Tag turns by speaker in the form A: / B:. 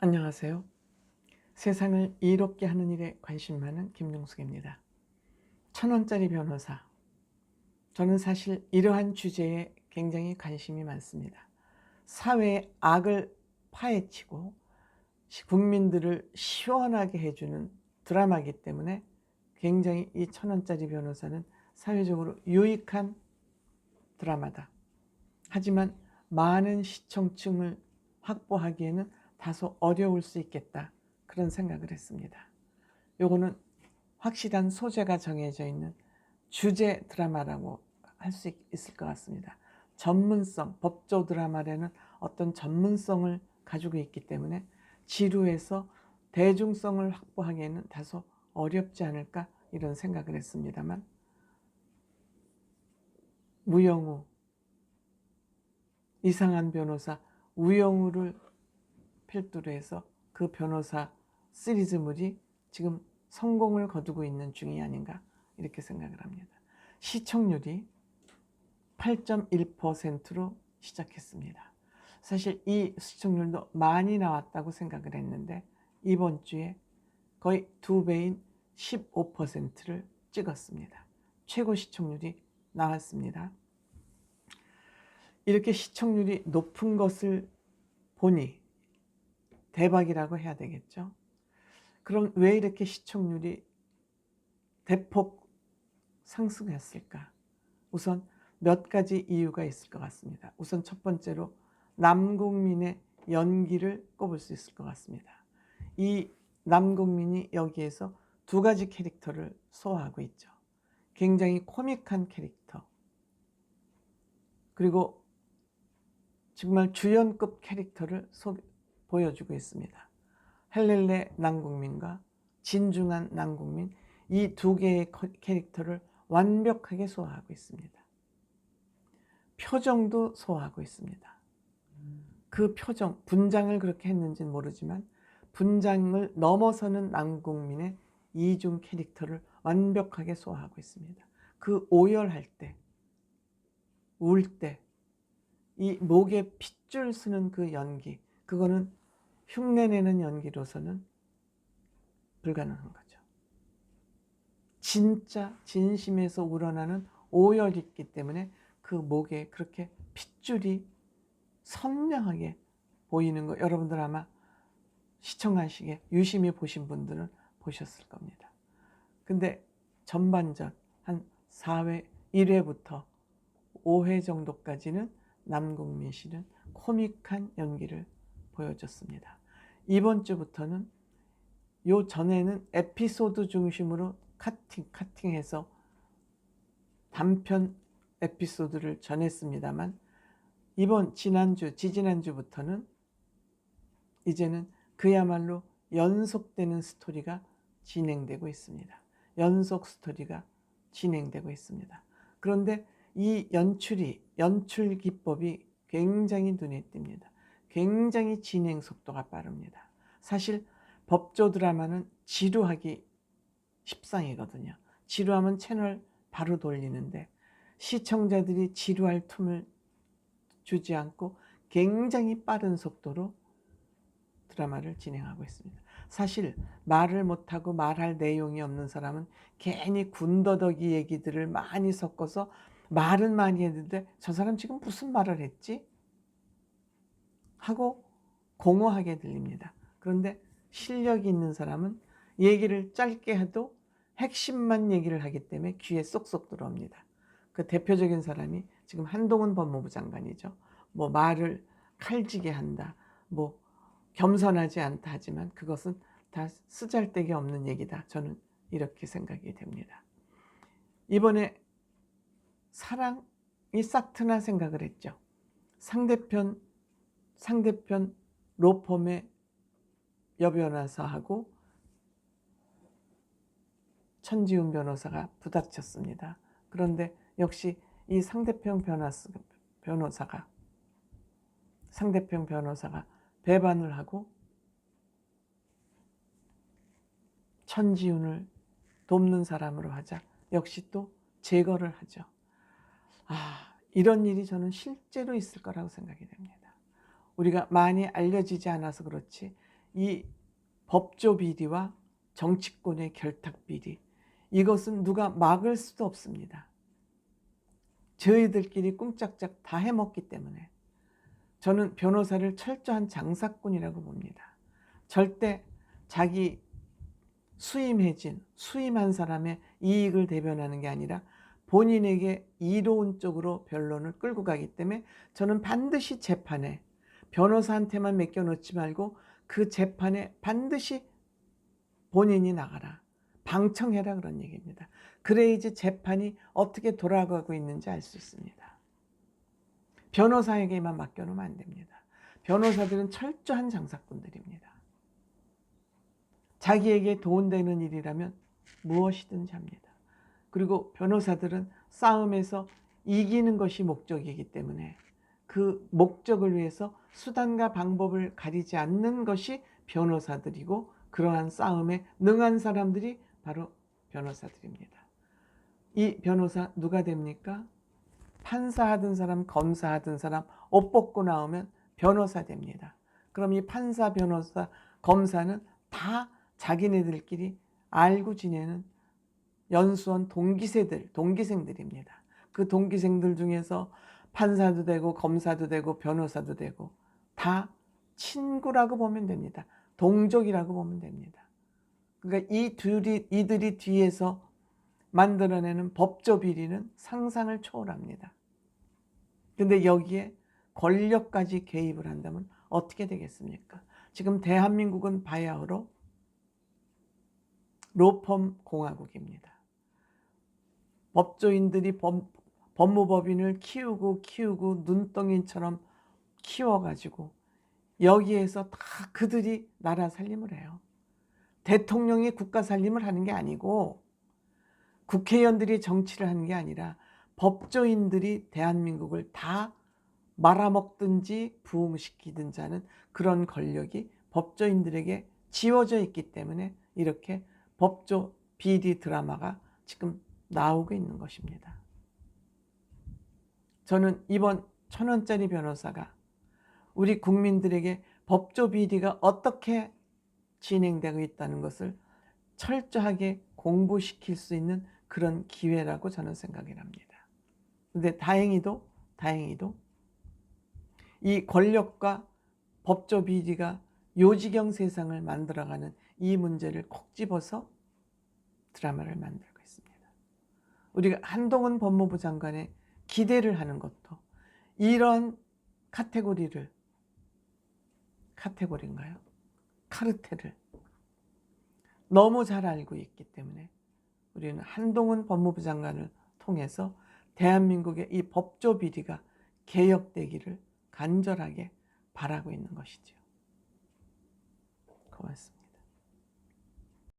A: 안녕하세요. 세상을 이롭게 하는 일에 관심 많은 김용숙입니다. 1,000원짜리 변호사. 저는 사실 이러한 주제에 굉장히 관심이 많습니다. 사회의 악을 파헤치고 국민들을 시원하게 해주는 드라마이기 때문에 굉장히 이 1,000원짜리 변호사는 사회적으로 유익한 드라마다. 하지만 많은 시청층을 확보하기에는 다소 어려울 수 있겠다, 그런 생각을 했습니다. 요거는 확실한 소재가 정해져 있는 주제 드라마라고 할 수 있을 것 같습니다. 전문성, 법조 드라마라는 어떤 전문성을 가지고 있기 때문에 지루해서 대중성을 확보하기에는 다소 어렵지 않을까, 이런 생각을 했습니다만, 무영우, 이상한 변호사 우영우를 필두로 해서 그 변호사 시리즈물이 지금 성공을 거두고 있는 중이 아닌가, 이렇게 생각을 합니다. 시청률이 8.1%로 시작했습니다. 사실 이 시청률도 많이 나왔다고 생각을 했는데 이번 주에 거의 2배인 15%를 찍었습니다. 최고 시청률이 나왔습니다. 이렇게 시청률이 높은 것을 보니 대박이라고 해야 되겠죠. 그럼 왜 이렇게 시청률이 대폭 상승했을까? 우선 몇 가지 이유가 있을 것 같습니다. 우선 첫 번째로 남궁민의 연기를 꼽을 수 있을 것 같습니다. 이 남궁민이 여기에서 두 가지 캐릭터를 소화하고 있죠. 굉장히 코믹한 캐릭터, 그리고 정말 주연급 캐릭터를 보여주고 있습니다. 헬렐레 남궁민과 진중한 남궁민, 이 두 개의 캐릭터를 완벽하게 소화하고 있습니다. 표정도 소화하고 있습니다. 그 표정, 분장을 그렇게 했는지는 모르지만 분장을 넘어서는 남궁민의 이중 캐릭터를 완벽하게 소화하고 있습니다. 그 오열할 때, 울 때, 이 목에 핏줄 쓰는 그 연기, 그거는 흉내내는 연기로서는 불가능한 거죠. 진짜 진심에서 우러나는 오열이 있기 때문에 그 목에 그렇게 핏줄이 선명하게 보이는 거, 여러분들 아마 시청하시게 유심히 보신 분들은 보셨을 겁니다. 근데 전반전 한 4회, 1회부터 5회 정도까지는 남궁민 씨는 코믹한 연기를 보여줬습니다. 이번 주부터는, 요 전에는 에피소드 중심으로 카팅해서 단편 에피소드를 전했습니다만, 이번 지지난주부터는 이제는 그야말로 연속되는 스토리가 진행되고 있습니다. 연속 스토리가 진행되고 있습니다. 그런데 이 연출 기법이 굉장히 눈에 띕니다. 굉장히 진행 속도가 빠릅니다. 사실 법조 드라마는 지루하기 십상이거든요. 지루하면 채널 바로 돌리는데 시청자들이 지루할 틈을 주지 않고 굉장히 빠른 속도로 드라마를 진행하고 있습니다. 사실 말을 못하고 말할 내용이 없는 사람은 괜히 군더더기 얘기들을 많이 섞어서 말은 많이 했는데 저 사람 지금 무슨 말을 했지? 하고 공허하게 들립니다. 그런데 실력이 있는 사람은 얘기를 짧게 해도 핵심만 얘기를 하기 때문에 귀에 쏙쏙 들어옵니다. 그 대표적인 사람이 지금 한동훈 법무부 장관이죠. 뭐 말을 칼지게 한다, 뭐 겸손하지 않다 하지만 그것은 다 쓰잘데기 없는 얘기다, 저는 이렇게 생각이 됩니다. 이번에 사랑이 싹트나 생각을 했죠. 상대편 로펌의 여변호사하고 천지훈 변호사가 부닥쳤습니다. 그런데 역시 이 상대편 변호사가 배반을 하고 천지훈을 돕는 사람으로 하자 역시 또 제거를 하죠. 이런 일이 저는 실제로 있을 거라고 생각이 됩니다. 우리가 많이 알려지지 않아서 그렇지 이 법조 비리와 정치권의 결탁 비리, 이것은 누가 막을 수도 없습니다. 저희들끼리 꿍짝짝 다 해먹기 때문에 저는 변호사를 철저한 장사꾼이라고 봅니다. 절대 자기 수임한 사람의 이익을 대변하는 게 아니라 본인에게 이로운 쪽으로 변론을 끌고 가기 때문에 저는 반드시 재판에 변호사한테만 맡겨놓지 말고 그 재판에 반드시 본인이 나가라, 방청해라, 그런 얘기입니다. 그래야지 재판이 어떻게 돌아가고 있는지 알 수 있습니다. 변호사에게만 맡겨놓으면 안 됩니다. 변호사들은 철저한 장사꾼들입니다. 자기에게 도움되는 일이라면 무엇이든지 합니다. 그리고 변호사들은 싸움에서 이기는 것이 목적이기 때문에 그 목적을 위해서 수단과 방법을 가리지 않는 것이 변호사들이고, 그러한 싸움에 능한 사람들이 바로 변호사들입니다. 이 변호사 누가 됩니까? 판사하던 사람, 검사하던 사람 옷 벗고 나오면 변호사 됩니다. 그럼 이 판사, 변호사, 검사는 다 자기네들끼리 알고 지내는 연수원 동기생들입니다. 그 동기생들 중에서 판사도 되고 검사도 되고 변호사도 되고 다 친구라고 보면 됩니다. 동족이라고 보면 됩니다. 그러니까 이들이 뒤에서 만들어내는 법조 비리는 상상을 초월합니다. 근데 여기에 권력까지 개입을 한다면 어떻게 되겠습니까? 지금 대한민국은 바야흐로 로펌 공화국입니다. 법조인들이 법무법인을 키우고 눈덩이처럼 키워가지고 여기에서 다 그들이 나라 살림을 해요. 대통령이 국가 살림을 하는 게 아니고 국회의원들이 정치를 하는 게 아니라 법조인들이 대한민국을 다 말아먹든지 부흥시키든지 하는 그런 권력이 법조인들에게 지워져 있기 때문에 이렇게 법조 비리 드라마가 지금 나오고 있는 것입니다. 저는 이번 1,000원짜리 변호사가 우리 국민들에게 법조 비리가 어떻게 진행되고 있다는 것을 철저하게 공부시킬 수 있는 그런 기회라고 저는 생각을 합니다. 근데 다행히도 이 권력과 법조 비리가 요지경 세상을 만들어가는 이 문제를 콕 집어서 드라마를 만들고 있습니다. 우리가 한동훈 법무부 장관의 기대를 하는 것도 이런 카테고리인가요? 카르텔을 너무 잘 알고 있기 때문에 우리는 한동훈 법무부 장관을 통해서 대한민국의 이 법조 비리가 개혁되기를 간절하게 바라고 있는 것이죠. 고맙습니다.